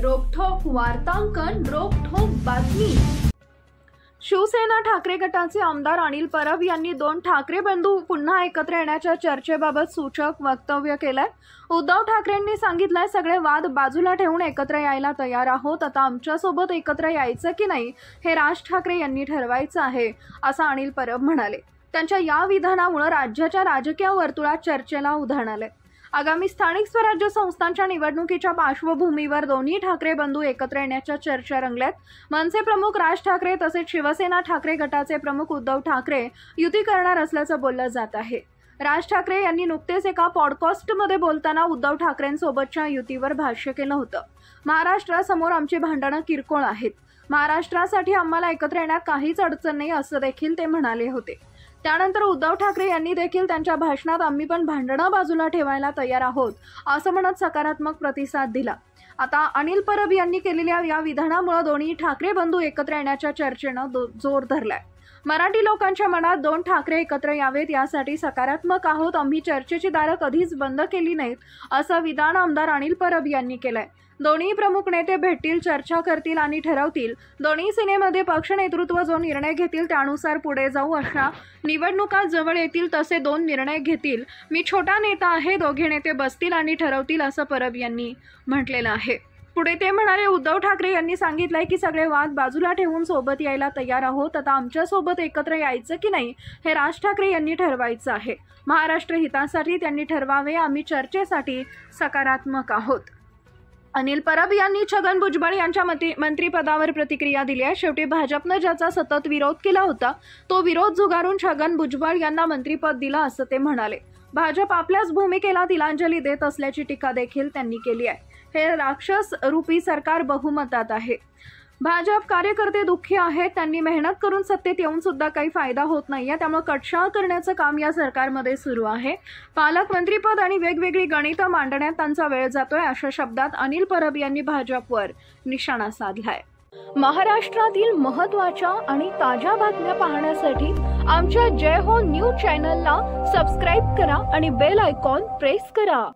रोखठोक वार्तांकन, रोखठोक बातमी। शिवसेना ठाकरे गटाचे आमदार अनिल परब यांनी दोन ठाकरे बंधू पुन्हा एकत्र येण्याच्या चर्चेबाबत सूचक वक्तव्य केलंय। उद्धव ठाकरेंनी सांगितलंय, सगळे वाद बाजूला ठेवून एकत्र यायला तयार आहोत। आता आमच्यासोबत एकत्र यायचं की नाही हे राज ठाकरे यांनी ठरवायचं आहे, असं अनिल परब म्हणाले। त्यांच्या या विधानामुळे राज्याच्या राजकीय वर्तुळात चर्चेला उधाण आले। आगामी स्थानिक स्वराज्य संस्थांच्या निवडणुकीच्या पार्श्वभूमीवर दोन्ही ठाकरे बंधू एकत्र येण्याच्या चर्चा रंगल्यात। मनसे प्रमुख राज ठाकरे तसेच शिवसेना ठाकरे गटाचे प्रमुख उद्धव ठाकरे युती करणार असल्याचं बोललं जात आहे। राज ठाकरे यांनी नुकतेच एका पॉडकास्टमध्ये बोलताना उद्धव ठाकरेंसोबतच्या युतीवर भाष्य केलं होतं। महाराष्ट्रासमोर आमची भांडणं किरकोळ आहेत, महाराष्ट्रासाठी आम्हाला एकत्र येण्यात काहीच अडचण नाही, असं देखील ते म्हणाले होते। त्यानंतर उद्धव ठाकरे यांनी देखील त्यांच्या भाषणात आम्ही पण भांडणं बाजूला ठेवायला तयार आहोत असं म्हणत सकारात्मक प्रतिसाद दिला। आता अनिल परब यांनी केलेल्या या विधानामुळे दोन्ही ठाकरे बंधू एकत्र येण्याच्या चर्चेनं जोर धरलाय। मराठी लोकांच्या मनात दोन ठाकरे एकत्र यावेत यासाठी सकारात्मक आहोत, आम्ही चर्चेची दारं कधीच बंद केली नाहीत, असं विधान आमदार अनिल परब यांनी केलंय। दोन्ही प्रमुख नेते भेटतील, चर्चा करतील आणि ठरवतील। दोन्ही सेनेमध्ये पक्ष नेतृत्व जो निर्णय घेतील त्यानुसार पुढे जाऊ। अशा निवडणुका जवळ येतील तसे दोन निर्णय घेतील। मी छोटा नेता आहे, दोघे नेते बसतील आणि ठरवतील, असं परब यांनी म्हटलेलं आहे। पुढे ते म्हणाले, उद्धव ठाकरे यांनी सांगितलंय की सगळे वाद बाजूला ठेवून सोबत यायला तयार आहोत। आता आमच्यासोबत एकत्र यायचं की नाही हे राज ठाकरे यांनी ठरवायचं आहे। महाराष्ट्र हितासाठी त्यांनी ठरवावे, आम्ही चर्चेसाठी सकारात्मक आहोत। अनिल परब यांनी छगन भुजबळ यांच्या मंत्रिपदावर प्रतिक्रिया दिली आहे। शेवटी भाजपनं ज्याचा सतत विरोध केला होता तो विरोध झुगारून छगन भुजबळ यांना मंत्रिपद दिलं, असं ते म्हणाले। भाजप आपल्याच भूमिकेला तिलांजली देत असल्याची टीका देखील त्यांनी केली आहे। हे राक्षस रूपी सरकार बहुमतात आहे। भाजप कार्यकर्ते दुःखी आहेत, त्यांनी मेहनत करून सत्तेत येऊन सुद्धा काही फायदा होत नाहीये, त्यामुळे कटशाळ करण्याचं काम या सरकारमध्ये सुरू आहे। पालकमंत्रीपद आणि वेगवेगळी गणितं मांडण्यात त्यांचा वेळ जातोय, अशा शब्दात अनिल परब यांनी भाजपवर निशाणा साधलाय। महाराष्ट्रातील महत्त्वाच्या आणि ताज्या बातम्या पाहण्यासाठी आमच्या जय हो न्यूज चॅनलला सबस्क्राईब करा आणि बेल आयकॉन प्रेस करा।